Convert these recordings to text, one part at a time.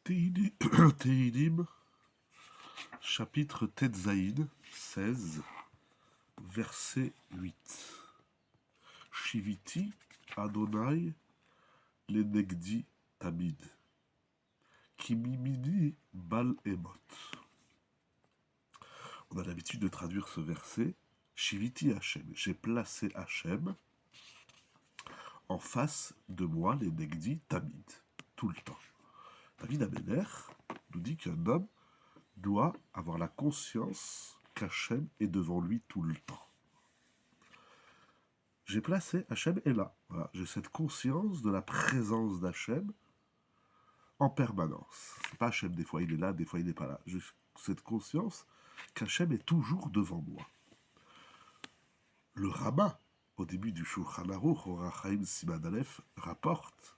Tehillim, Tehillim, chapitre Tetzaïd, 16, verset 8. Shiviti Adonai lenegdi tamid, kimimini bal emot. On a l'habitude de traduire ce verset, Shiviti Hachem, j'ai placé Hachem en face de moi, les negdi tamid, tout le temps. David Améler nous dit qu'un homme doit avoir la conscience qu'Hachem est devant lui tout le temps. J'ai placé Hachem est là. Voilà, j'ai cette conscience de la présence d'Hachem en permanence. C'est pas Hachem, des fois il est là, des fois il n'est pas là. J'ai cette conscience qu'Hachem est toujours devant moi. Le Rama, au début du Shulchan Aruch, Orach Chaim Siman Aleph, rapporte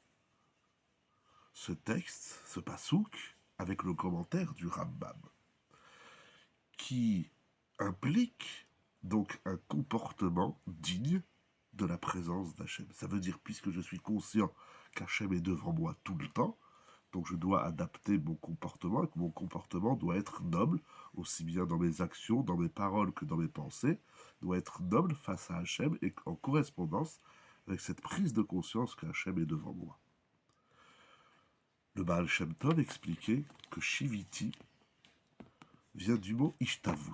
ce texte, ce pasouk, avec le commentaire du Rambam, qui implique donc un comportement digne de la présence d'Hachem. Ça veut dire, puisque je suis conscient qu'Hachem est devant moi tout le temps, donc je dois adapter mon comportement, et que mon comportement doit être noble, aussi bien dans mes actions, dans mes paroles que dans mes pensées, doit être noble face à Hachem et en correspondance avec cette prise de conscience qu'Hachem est devant moi. Le Baal Shem Tov expliquait que Shiviti vient du mot Ishtavut.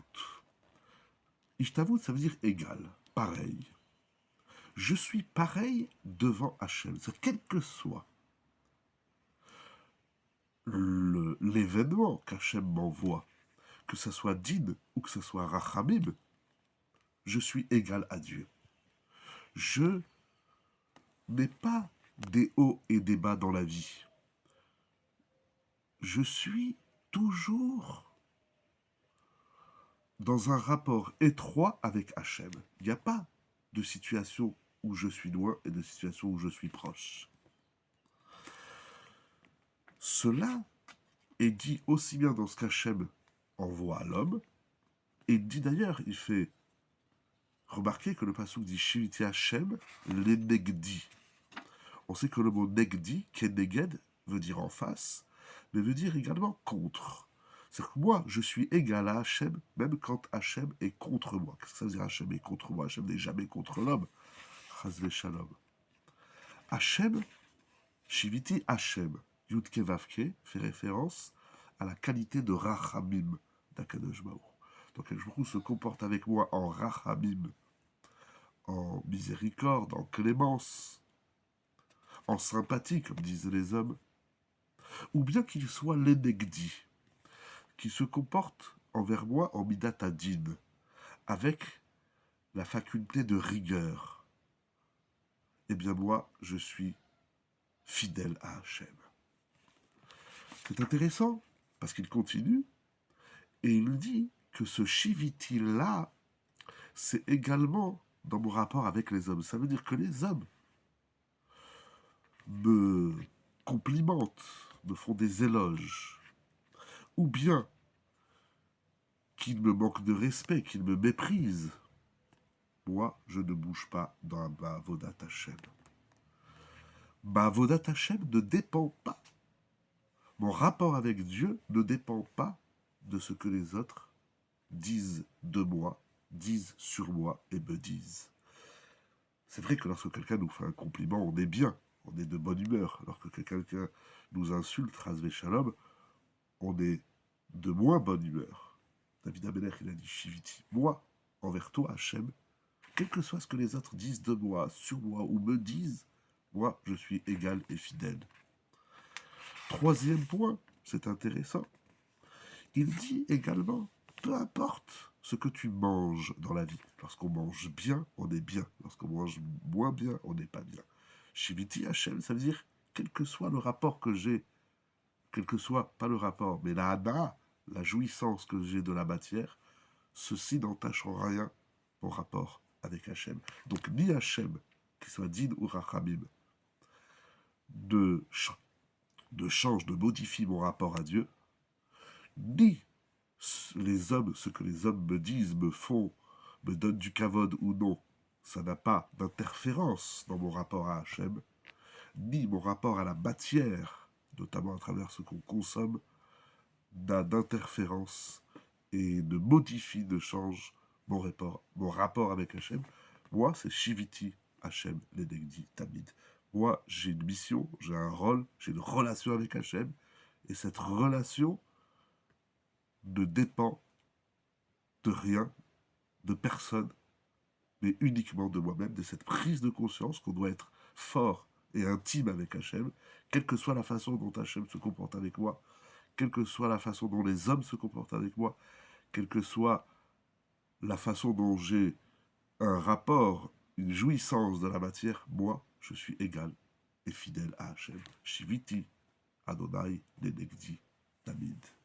Ishtavut, ça veut dire égal, pareil. Je suis pareil devant Hachem. C'est quel que soit l'événement qu'Hachem m'envoie, que ce soit Din ou que ce soit Rachamim, je suis égal à Dieu. Je n'ai pas des hauts et des bas dans la vie. Je suis toujours dans un rapport étroit avec Hachem. Il n'y a pas de situation où je suis loin et de situation où je suis proche. Cela est dit aussi bien dans ce qu'Hachem envoie à l'homme, et il dit d'ailleurs, il fait remarquer que le passouk dit Shiviti Hachem les negdi. On sait que le mot negdi, keneged, veut dire en face, mais veut dire également contre. C'est-à-dire que moi, je suis égal à Hachem, même quand Hachem est contre moi. Qu'est-ce que ça veut dire Hachem est contre moi? Hachem n'est jamais contre l'homme. Chas v'shalom. Hachem, Shiviti Hachem, Yudke Vavke, fait référence à la qualité de Rachamim d'Akadosh Baruch. Donc Akadosh Baruch se comporte avec moi en Rachamim, en miséricorde, en clémence, en sympathie, comme disent les hommes, ou bien qu'il soit l'Enegdi, qui se comporte envers moi en Midat Adin, avec la faculté de rigueur. Eh bien moi, je suis fidèle à Hachem. C'est intéressant, parce qu'il continue, et il dit que ce Shiviti-là, c'est également dans mon rapport avec les hommes. Ça veut dire que les hommes me complimentent, me font des éloges, ou bien qu'ils me manquent de respect, qu'ils me méprisent. Moi, je ne bouge pas dans ma Avodat Hashem. Ma Avodat Hashem ne dépend pas. Mon rapport avec Dieu ne dépend pas de ce que les autres disent de moi, disent sur moi et me disent. C'est vrai que lorsque quelqu'un nous fait un compliment, on est bien, on est de bonne humeur. Lorsque quelqu'un nous insulte, Chas v'shalom, on est de moins bonne humeur. David Améler, il a dit Shiviti, moi, envers toi, Hachem, quel que soit ce que les autres disent de moi, sur moi ou me disent, moi, je suis égal et fidèle. Troisième point, c'est intéressant. Il dit également, peu importe ce que tu manges dans la vie. Lorsqu'on mange bien, on est bien. Lorsqu'on mange moins bien, on n'est pas bien. Shiviti Hachem, ça veut dire, quel que soit le rapport que j'ai, quel que soit, pas le rapport, mais la hana, la jouissance que j'ai de la matière, ceci n'entache en rien mon rapport avec Hachem. Donc ni Hachem, qu'il soit Din ou Rachamim, de change, de modifie mon rapport à Dieu, ni les hommes, ce que les hommes me disent, me font, me donnent du kavod ou non, ça n'a pas d'interférence dans mon rapport à Hachem, ni mon rapport à la matière notamment à travers ce qu'on consomme, n'a d'interférence et ne modifie, ne change mon rapport avec Hachem. Moi, c'est Shiviti Hachem Lenegdi Tamid. Moi, j'ai une mission, j'ai un rôle, j'ai une relation avec Hachem, et cette relation ne dépend de rien, de personne, mais uniquement de moi-même, de cette prise de conscience qu'on doit être fort et intime avec Hachem, quelle que soit la façon dont Hachem se comporte avec moi, quelle que soit la façon dont les hommes se comportent avec moi, quelle que soit la façon dont j'ai un rapport, une jouissance de la matière, moi, je suis égal et fidèle à Hachem. Shiviti Adonai Lenegdi Tamid.